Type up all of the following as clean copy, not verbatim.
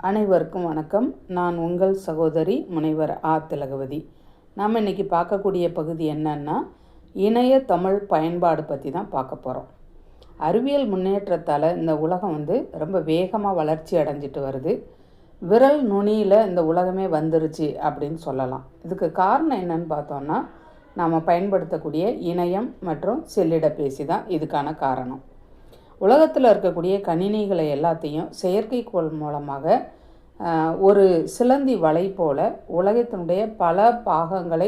அனைவருக்கும் வணக்கம். நான் உங்கள் சகோதரி முனைவர் திலகவதி. நாம் இன்றைக்கி பார்க்கக்கூடிய பகுதி என்னன்னா, இணைய தமிழ் பயன்பாடு பற்றி தான் பார்க்க போகிறோம். அறிவியல் முன்னேற்றத்தால் இந்த உலகம் ரொம்ப வேகமாக வளர்ச்சி அடைஞ்சிட்டு வருது. விரல் நுனியில் இந்த உலகமே வந்துருச்சு அப்படின்னு சொல்லலாம். இதுக்கு காரணம் என்னன்னு பார்த்தோன்னா, நாம் பயன்படுத்தக்கூடிய இணையம் மற்றும் செல்லிடப்பேசி தான் இதுக்கான காரணம். உலகத்தில் இருக்கக்கூடிய கணினிகளை எல்லாத்தையும் செயற்கைக்கோள் மூலமாக ஒரு சிலந்தி வலை போல் உலகத்தினுடைய பல பாகங்களை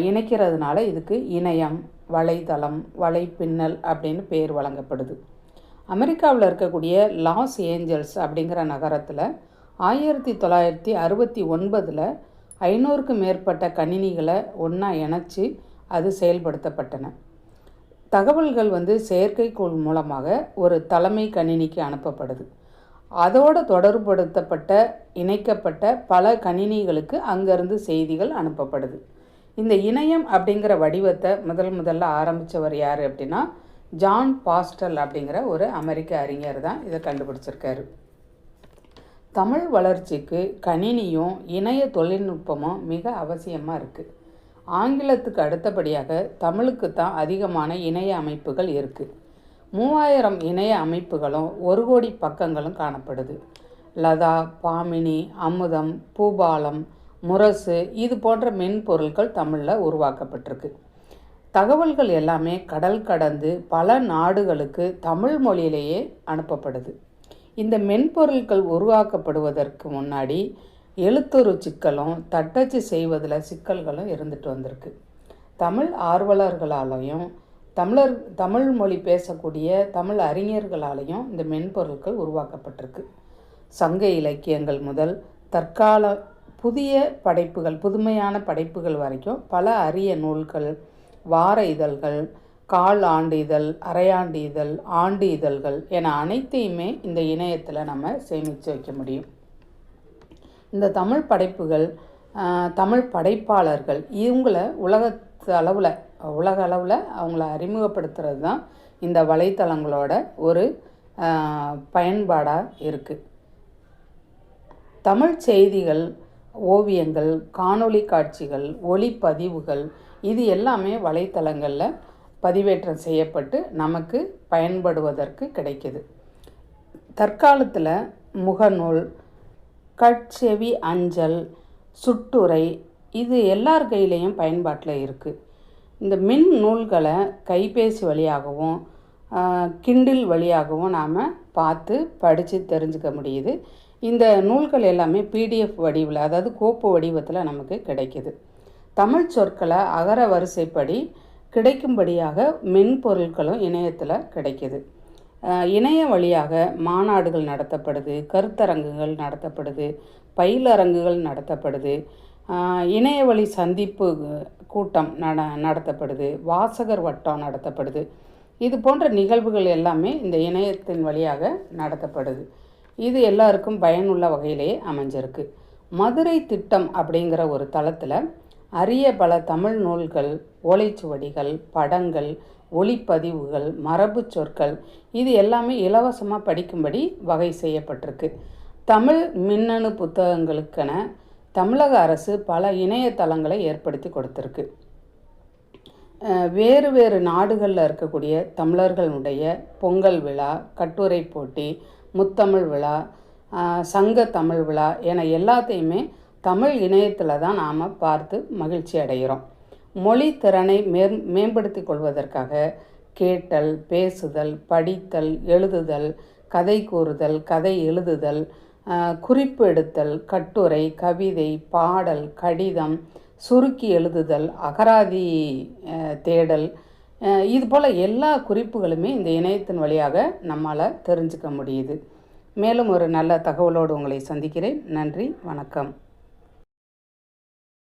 இணைக்கிறதுனால இதுக்கு இணையம், வலைத்தளம், வலைப்பின்னல் அப்படின்னு பேர் வழங்கப்படுது. அமெரிக்காவில் இருக்கக்கூடிய லாஸ் ஏஞ்சல்ஸ் அப்படிங்கிற நகரத்தில் 1969 500க்கும் மேற்பட்ட கணினிகளை ஒன்றா இணைச்சி அது செயல்படுத்தப்பட்டன. தகவல்கள் செயற்கைக்கோள் மூலமாக ஒரு தலைமை கணினிக்கு அனுப்பப்படுது. அதோடு தொடர்புபடுத்தப்பட்ட இணைக்கப்பட்ட பல கணினிகளுக்கு அங்கேருந்து செய்திகள் அனுப்பப்படுது. இந்த இணையம் அப்படிங்கிற வடிவத்தை முதல்ல ஆரம்பித்தவர் யார் அப்படின்னா, ஜான் பாஸ்டல் அப்படிங்கிற ஒரு அமெரிக்க அறிஞர் தான் இதை கண்டுபிடிச்சிருக்காரு. தமிழ் வளர்ச்சிக்கு கணினியும் இணைய தொழில்நுட்பமும் மிக அவசியமாக இருக்குது. ஆங்கிலத்துக்கு அடுத்தபடியாக தமிழுக்கு தான் அதிகமான இணைய அமைப்புகள் இருக்குது. 3000 இணைய அமைப்புகளும் 1 கோடி பக்கங்களும் காணப்படுது. லதா, பாமினி, அமுதம், பூபாலம், முரசு இது போன்ற மென்பொருட்கள் தமிழில் உருவாக்கப்பட்டிருக்கு. தகவல்கள் எல்லாமே கடல் கடந்து பல நாடுகளுக்கு தமிழ் மொழியிலேயே அனுப்பப்படுது. இந்த மென்பொருட்கள் உருவாக்கப்படுவதற்கு முன்னாடி எழுத்துரு சிக்கலும் தட்டச்சு செய்வதில் சிக்கல்களும் இருந்துட்டு வந்திருக்கு. தமிழ் ஆர்வலர்களாலையும் தமிழ் மொழி பேசக்கூடிய தமிழ் அறிஞர்களாலையும் இந்த மென்பொருட்கள் உருவாக்கப்பட்டிருக்கு. சங்க இலக்கியங்கள் முதல் தற்கால புதிய படைப்புகள், புதுமையான படைப்புகள் வரைக்கும் பல அரிய நூல்கள், வார இதழ்கள், கால் ஆண்டு இதழ், அரையாண்டு இதழ், ஆண்டு இதழ்கள் என அனைத்தையுமே இந்த இணையத்தில் நம்ம சேமித்து வைக்க முடியும். இந்த தமிழ் படைப்புகள், தமிழ் படைப்பாளர்கள் இவங்களை உலக அளவில் அவங்கள அறிமுகப்படுத்துறது தான் இந்த வலைத்தளங்களோட ஒரு பயன்பாடாக இருக்குது. தமிழ் செய்திகள், ஓவியங்கள், காணொளி காட்சிகள், ஒளிப்பதிவுகள் இது எல்லாமே வலைத்தளங்களில் பதிவேற்றம் செய்யப்பட்டு நமக்கு பயன்படுவதற்கு கிடைக்கிது. தற்காலத்தில் முகநூல், கட்செவி அஞ்சல், சுட்டுரை இது எல்லார் கையிலையும் பயன்பாட்டில் இருக்குது. இந்த மின் நூல்களை கைபேசி வழியாகவும் கிண்டில் வழியாகவும் நாம் பார்த்து படித்து தெரிஞ்சுக்க முடியுது. இந்த நூல்கள் எல்லாமே பிடிஎஃப் வடிவில், அதாவது கோப்பு வடிவத்தில் நமக்கு கிடைக்கிது. தமிழ் சொற்களை அகர வரிசைப்படி கிடைக்கும்படியாக மென்பொருட்களும் இணையத்தில் கிடைக்கிது. இணைய வழியாக மாநாடுகள் நடத்தப்படுது, கருத்தரங்குகள் நடத்தப்படுது, பயிலரங்குகள் நடத்தப்படுது, இணைய வழி சந்திப்பு கூட்டம் நடத்தப்படுது, வாசகர் வட்டம் நடத்தப்படுது. இது போன்ற நிகழ்வுகள் எல்லாமே இந்த இணையத்தின் வழியாக நடத்தப்படுது. இது எல்லாருக்கும் பயனுள்ள வகையிலேயே அமைஞ்சிருக்கு. மதுரை திட்டம் அப்படிங்கிற ஒரு தளத்தில் அரிய பல தமிழ் நூல்கள், ஓலைச்சுவடிகள், படங்கள், ஒளிப்பதிவுகள், மரபு சொற்கள் இது எல்லாமே இலவசமாக படிக்கும்படி வகை செய்யப்பட்டிருக்கு. தமிழ் மின்னணு புத்தகங்களுக்கென தமிழக அரசு பல இணையதளங்களை ஏற்படுத்தி கொடுத்துருக்கு. வேறு வேறு நாடுகளில் இருக்கக்கூடிய தமிழர்களுடைய பொங்கல் விழா, கட்டுரை போட்டி, முத்தமிழ் விழா, சங்க தமிழ் விழா என எல்லாத்தையுமே தமிழ் இணையத்தில் தான் நாம் பார்த்து மகிழ்ச்சி அடைகிறோம். மொழி திறனை மேம்படுத்தி கொள்வதற்காக கேட்டல், பேசுதல், படித்தல், எழுதுதல், கதை கூறுதல், கதை எழுதுதல், குறிப்பு எடுத்தல், கட்டுரை, கவிதை, பாடல், கடிதம், சுருக்கி எழுதுதல், அகராதி தேடல் இது போல் எல்லா குறிப்புகளுமே இந்த இணையத்தின் வழியாக நம்மால் தெரிஞ்சுக்க முடியுது. மேலும் ஒரு நல்ல தகவலோடு உங்களை சந்திக்கிறேன். நன்றி, வணக்கம்.